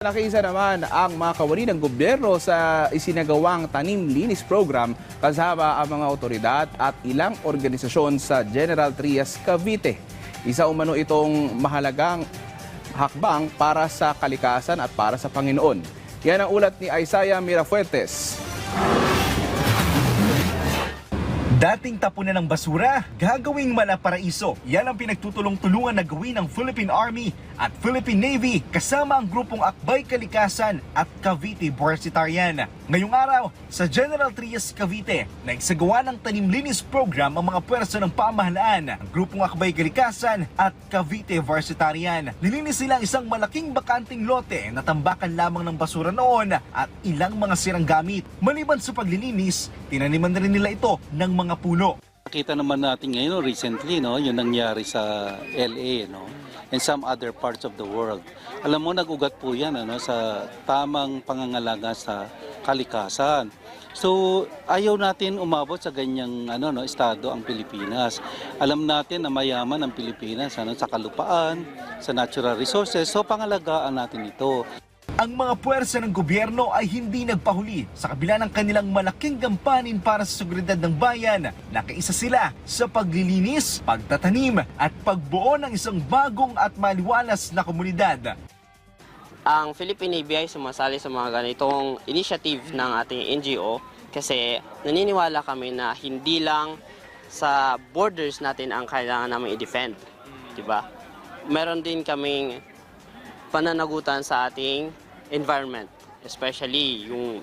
Nakiisa naman ang mga kawani ng gobyerno sa isinagawang Tanim Linis Program kasama ang mga otoridad at ilang organisasyon sa General Trias, Cavite. Isa umano itong mahalagang hakbang para sa kalikasan at para sa Panginoon. Yan ang ulat ni Isaiah Mirafuentes. Dating tapunan ng basura, gagawing malaparaiso. Yan ang pinagtutulong-tulungan na gawin ng Philippine Army at Philippine Navy kasama ang grupong Akbay Kalikasan at Cavite Varsitarian. Ngayong araw, sa General Trias, Cavite, nagsagawa ng Tanim Linis Program ang mga pwersa ng pamahalaan, ang grupong Akbay Kalikasan at Cavite Varsitarian. Nilinis sila isang malaking bakanting lote na tambakan lamang ng basura noon at ilang mga sirang gamit. Maliban sa paglilinis, tinaniman na rin nila ito ng mga puno. Nakita naman natin ngayon recently, yung nangyari sa LA, and some other parts of the world. Alam mo, nag-ugat po yan sa tamang pangangalaga sa kalikasan. So, ayaw natin umabot sa ganyang estado ang Pilipinas. Alam natin na mayaman ang Pilipinas sa kalupaan, sa natural resources. So, pangalagaan natin ito. Ang mga puwersa ng gobyerno ay hindi nagpahuli sa kabila ng kanilang malaking gampanin para sa seguridad ng bayan. Nakaisa sila sa paglilinis, pagtatanim at pagbuo ng isang bagong at maliwalas na komunidad. Ang Philippine Navy ay sumasali sa mga ganitong initiative ng ating NGO kasi naniniwala kami na hindi lang sa borders natin ang kailangan namin i-defend. Diba? Meron din kaming pananagutan sa ating environment, especially yung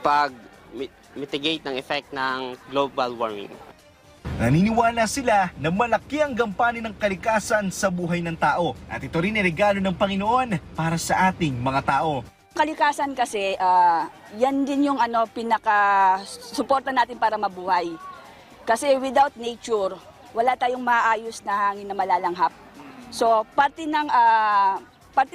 pag-mitigate ng effect ng global warming. Naniniwala sila na malaki ang gampanin ng kalikasan sa buhay ng tao at ito rin ay regalo ng Panginoon para sa ating mga tao. Kalikasan kasi, yan din yung pinaka-suporta natin para mabuhay. Kasi without nature, wala tayong maayos na hangin na malalanghap. So, parte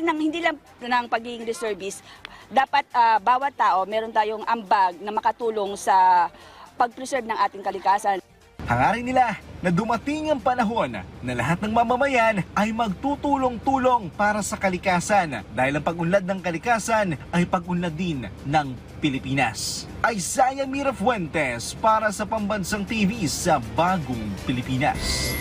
ng hindi lang ng pagiging reservist, dapat bawat tao meron tayong ambag na makatulong sa pag-preserve ng ating kalikasan. Hangarin nila na dumating ang panahon na lahat ng mamamayan ay magtutulong-tulong para sa kalikasan dahil ang pag-unlad ng kalikasan ay pag-unlad din ng Pilipinas. Isaiah Mirafuentes para sa Pambansang TV sa Bagong Pilipinas.